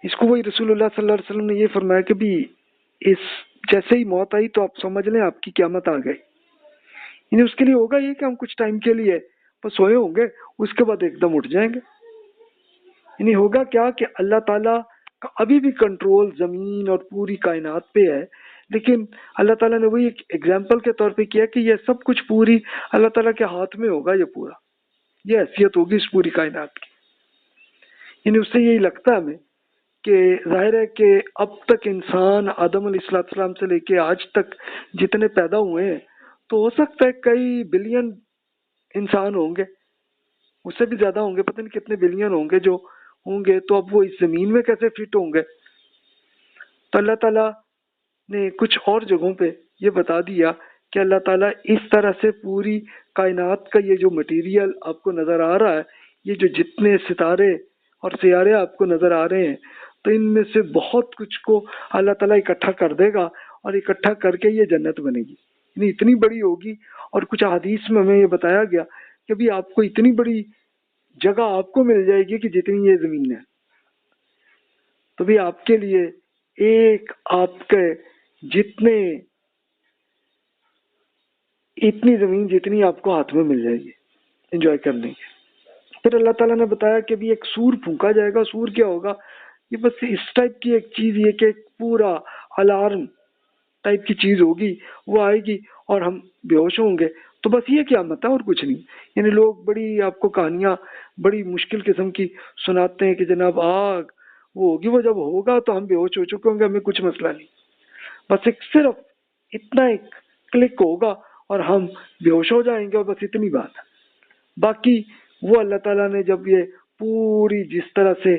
اس کو وہی رسول اللہ صلی اللہ علیہ وسلم نے یہ فرمایا کہ بھی اس جیسے ہی موت آئی تو آپ سمجھ لیں آپ کی قیامت آ گئی. یعنی اس کے لیے ہوگا یہ کہ ہم کچھ ٹائم کے لیے بس سوئے ہوں گے، اس کے بعد ایک دم اٹھ جائیں گے. یعنی ہوگا کیا کہ اللہ تعالیٰ کا ابھی بھی کنٹرول زمین اور پوری کائنات پہ ہے، لیکن اللہ تعالیٰ نے وہی ایک ایگزامپل کے طور پہ کیا کہ یہ سب کچھ پوری اللہ تعالیٰ کے ہاتھ میں ہوگا. یہ پورا یہ حیثیت ہوگی اس پوری کائنات کی. یعنی اس سے یہی لگتا ہے ہمیں کہ ظاہر ہے کہ اب تک انسان آدم علیہ السلام سے لے کے آج تک جتنے پیدا ہوئے ہیں تو ہو سکتا ہے کئی بلین انسان ہوں گے، اس سے بھی زیادہ ہوں گے، پتہ نہیں کتنے بلین ہوں گے جو ہوں گے. تو اب وہ اس زمین میں کیسے فٹ ہوں گے؟ تو اللہ تعالیٰ نے کچھ اور جگہوں پہ یہ بتا دیا کہ اللہ تعالیٰ اس طرح سے پوری کائنات کا یہ جو مٹیریل آپ کو نظر آ رہا ہے، یہ جو جتنے ستارے اور سیارے آپ کو نظر آ رہے ہیں، تو ان میں سے بہت کچھ کو اللہ تعالیٰ اکٹھا کر دے گا اور اکٹھا کر کے یہ جنت بنے گی. یعنی اتنی بڑی ہوگی. اور کچھ احادیث میں ہمیں یہ بتایا گیا کہ بھی آپ کو اتنی بڑی جگہ آپ کو مل جائے گی کہ جتنی یہ زمین ہے. تو بھی آپ کے لیے ایک آپ کے جتنے اتنی زمین جتنی آپ کو ہاتھ میں مل جائے گی انجوائے کرنے کی. پھر اللہ تعالیٰ نے بتایا کہ بھی ایک سور پھونکا جائے گا. سور کیا ہوگا؟ یہ بس اس ٹائپ کی ایک چیز یہ کہ ایک پورا الارم ٹائپ کی چیز ہوگی، وہ آئے گی اور ہم بے ہوش ہوں گے. تو بس یہ قیامت ہے اور کچھ نہیں. یعنی لوگ بڑی آپ کو کہانیاں بڑی مشکل قسم کی سناتے ہیں کہ جناب آگ وہ ہوگی، وہ جب ہوگا تو ہم بے ہوش ہو چکے ہوں گے، ہمیں کچھ مسئلہ نہیں. بس ایک صرف اتنا ایک کلک ہوگا اور ہم بے ہوش ہو جائیں گے، اور بس اتنی بات ہے. باقی وہ اللہ تعالیٰ نے جب یہ پوری جس طرح سے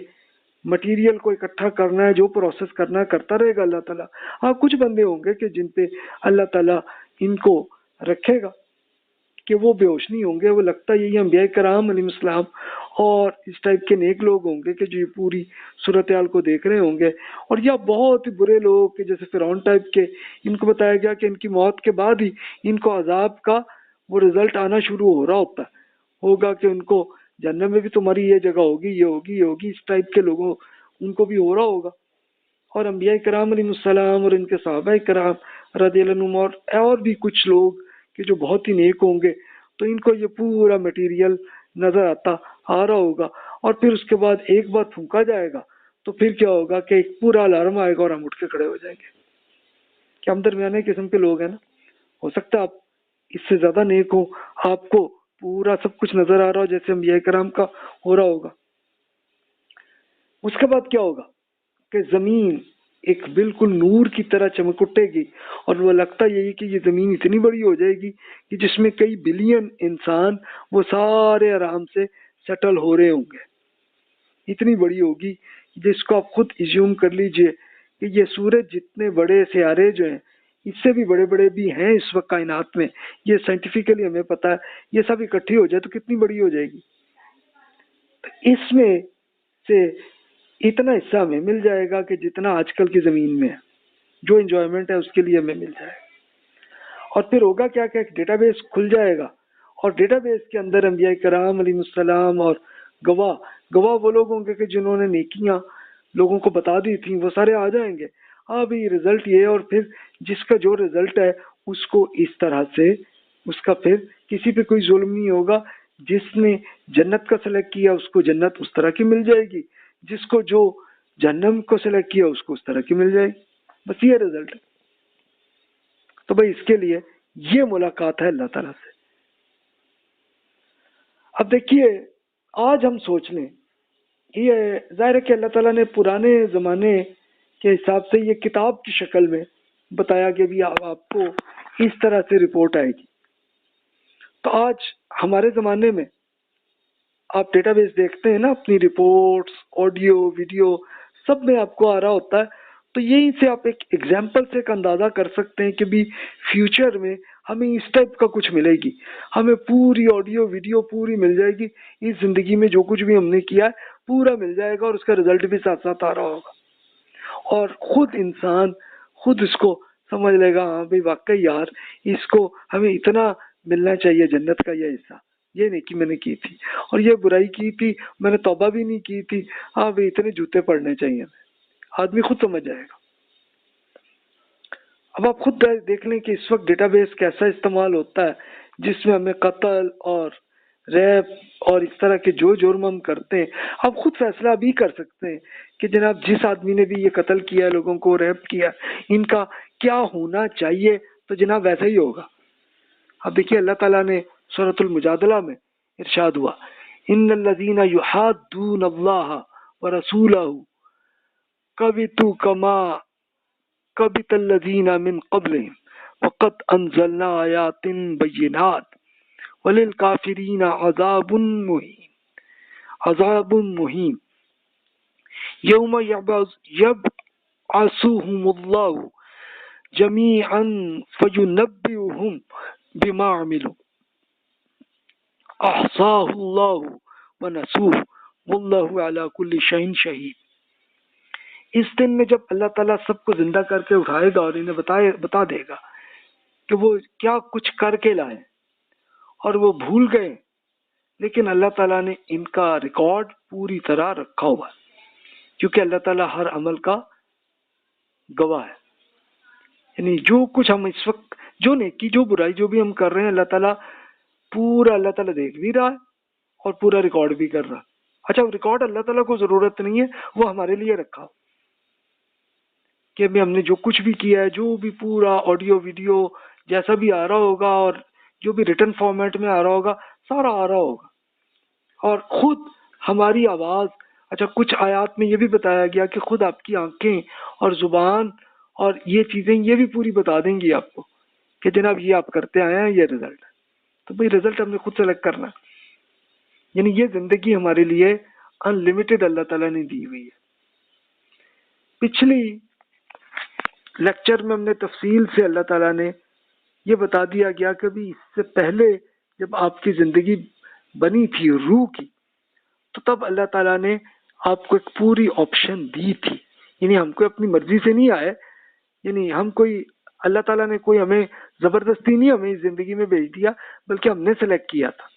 مٹیریل کو اکٹھا کرنا ہے، جو پروسیس کرنا ہے کرتا رہے گا اللہ تعالیٰ. ہاں کچھ بندے ہوں گے کہ جن پہ اللہ تعالیٰ ان کو رکھے گا کہ وہ بے ہوش نہیں ہوں گے. وہ لگتا ہے یہی انبیاء کرام علیہ السلام اور اس ٹائپ کے نیک لوگ ہوں گے کہ جو یہ پوری صورتحال کو دیکھ رہے ہوں گے. اور یا بہت ہی برے لوگ کہ جیسے فرعون ٹائپ کے، ان کو بتایا گیا کہ ان کی موت کے بعد ہی ان کو عذاب کا وہ رزلٹ آنا شروع ہو رہا ہوگا کہ ان کو جنت میں بھی تمہاری یہ جگہ ہوگی، یہ ہوگی، یہ ہوگی. اس ٹائپ کے لوگوں ان کو بھی ہو رہا ہوگا. اور انبیاء کرام علیہ السلام اور ان کے صحابہ کرام رضی اللہ عنہم اور بھی کچھ لوگ کہ جو بہت ہی نیک ہوں گے، تو ان کو یہ پورا مٹیریل نظر آتا آ رہا ہوگا. اور پھر اس کے بعد ایک بار پھونکا جائے گا تو پھر کیا ہوگا کہ ایک پورا الارم آئے گا اور ہم اٹھ کے کھڑے ہو جائیں گے. کہ ہم درمیانے قسم کے لوگ ہیں نا. ہو سکتا ہے آپ اس سے زیادہ نیک ہو، آپ کو پورا سب کچھ نظر آ رہا ہو جیسے انبیاء کرام کا ہو رہا ہوگا. اس کے بعد کیا ہوگا کہ زمین ایک بالکل نور کی طرح چمک اٹھے گی. اور وہ لگتا یہی کہ یہ زمین اتنی بڑی ہو جائے گی کہ جس میں کئی بلین انسان وہ سارے آرام سے سیٹل ہو رہے ہوں گے. اتنی بڑی ہوگی جس کو آپ خود ایزیوم کر لیجئے کہ یہ سورج جتنے بڑے سیارے جو ہیں اس سے بھی بڑے بڑے بھی ہیں اس وقت کائنات میں. یہ سائنٹیفکلی ہمیں پتہ ہے. یہ سب اکٹھی ہو جائے تو کتنی بڑی ہو جائے گی. تو اس میں سے اتنا حصہ ہمیں مل جائے گا کہ جتنا آج کل کی زمین میں ہے، جو انجوائمنٹ ہے اس کے لیے ہمیں مل جائے گا. اور پھر ہوگا کیا کہ ایک ڈیٹا بیس کھل جائے گا، اور ڈیٹا بیس کے اندر انبیاء کرام علیہ السلام اور گواہ وہ لوگ ہوں گے کہ جنہوں نے نیکیاں لوگوں کو بتا دی تھیں، وہ سارے آ جائیں گے. ہاں بھی رزلٹ یہ ہے، اور پھر جس کا جو رزلٹ ہے اس کو اس طرح سے اس کا پھر کسی پہ کوئی ظلم نہیں ہوگا. جس نے جنت کا سلیکٹ کیا اس کو جنت اس طرح کی مل جائے گی، جس کو جو جہنم کو سلیکٹ کیا اس کو اس طرح کی مل جائے گی. بس یہ رزلٹ ہے. تو بھائی اس کے لیے یہ ملاقات ہے اللہ تعالیٰ سے. اب دیکھیے آج ہم سوچ لیں، یہ ظاہر ہے کہ اللہ تعالیٰ نے پرانے زمانے کے حساب سے یہ کتاب کی شکل میں بتایا کہ بھی آپ کو اس طرح سے رپورٹ آئے گی. تو آج ہمارے زمانے میں آپ ڈیٹا بیس دیکھتے ہیں نا، اپنی رپورٹس آڈیو ویڈیو سب میں آپ کو آ رہا ہوتا ہے. تو یہیں سے آپ ایک ایگزامپل سے ایک اندازہ کر سکتے ہیں کہ بھی فیوچر میں ہمیں اس ٹائپ کا کچھ ملے گی. ہمیں پوری آڈیو ویڈیو پوری مل جائے گی. اس زندگی میں جو کچھ بھی ہم نے کیا ہے پورا مل جائے گا، اور اس کا رزلٹ بھی ساتھ ساتھ آ رہا ہوگا. اور خود انسان خود اس کو سمجھ لے گا، ہاں بھائی واقعی یار اس کو ہمیں اتنا ملنا چاہیے جنت کا یہ حصہ. یہ نیکی میں نے کی تھی اور یہ برائی کی تھی میں نے توبہ بھی نہیں کی تھی، ہاں بھائی اتنے جوتے پڑنے چاہیے. آدمی خود سمجھ جائے گا۔ اب آپ خود دیکھ لیں کہ اس وقت ڈیٹا بیس کیسا استعمال ہوتا ہے، جس میں ہمیں قتل اور ریپ اور اس طرح کے جو جرم ہم کرتے ہیں، آپ خود فیصلہ بھی کر سکتے ہیں کہ جناب جس آدمی نے بھی یہ قتل کیا ہے، لوگوں کو ریپ کیا، ان کا کیا ہونا چاہیے، تو جناب ویسا ہی ہوگا۔ اب دیکھیے اللہ تعالیٰ نے سورۃ المجادلہ میں ارشاد ہوا، ان الذین یحادون اللہ ورسولہ کبتوا کما کبت الذین من قبلہم وقد انزلنا آیات بینات وللکافرین عذاب مہین یوم یبعثہم اللہ جمیعا فینبئہم بما عملوا احصاہ اللہ ونسوہ واللہ علی کل شیء شہید۔ اس دن میں جب اللہ تعالیٰ سب کو زندہ کر کے اٹھائے گا اور انہیں بتا دے گا کہ وہ کیا کچھ کر کے لائے اور وہ بھول گئے، لیکن اللہ تعالیٰ نے ان کا ریکارڈ پوری طرح رکھا ہوا ہے، کیونکہ اللہ تعالیٰ ہر عمل کا گواہ ہے۔ یعنی جو کچھ ہم اس وقت، جو نیکی جو برائی جو بھی ہم کر رہے ہیں، اللہ تعالیٰ دیکھ بھی رہا ہے اور پورا ریکارڈ بھی کر رہا ہے۔ اچھا ریکارڈ اللہ تعالیٰ کو ضرورت نہیں ہے، وہ ہمارے لیے رکھا ہو کہ ہم نے جو کچھ بھی کیا ہے، جو بھی پورا آڈیو ویڈیو جیسا بھی آ رہا ہوگا اور جو بھی ریٹن فارمیٹ میں آ رہا ہوگا، سارا آ رہا ہوگا، اور خود ہماری آواز۔ اچھا کچھ آیات میں یہ بھی بتایا گیا کہ خود آپ کی آنکھیں اور زبان اور یہ چیزیں یہ بھی پوری بتا دیں گی آپ کو کہ جناب یہ آپ کرتے آئے ہیں، یہ رزلٹ ہے۔ تو بھائی رزلٹ ہم نے خود سلیکٹ کرنا ہے۔ یعنی یہ زندگی ہمارے لیے ان لمیٹڈ اللہ تعالیٰ نے دی ہوئی ہے۔ پچھلی لیکچر میں ہم نے تفصیل سے اللہ تعالیٰ نے یہ بتا دیا گیا کہ بھی اس سے پہلے جب آپ کی زندگی بنی تھی روح کی، تو تب اللہ تعالیٰ نے آپ کو ایک پوری آپشن دی تھی۔ یعنی ہم کوئی اپنی مرضی سے نہیں آئے، یعنی اللہ تعالیٰ نے کوئی ہمیں زبردستی نہیں ہمیں اس زندگی میں بھیج دیا، بلکہ ہم نے سلیکٹ کیا تھا۔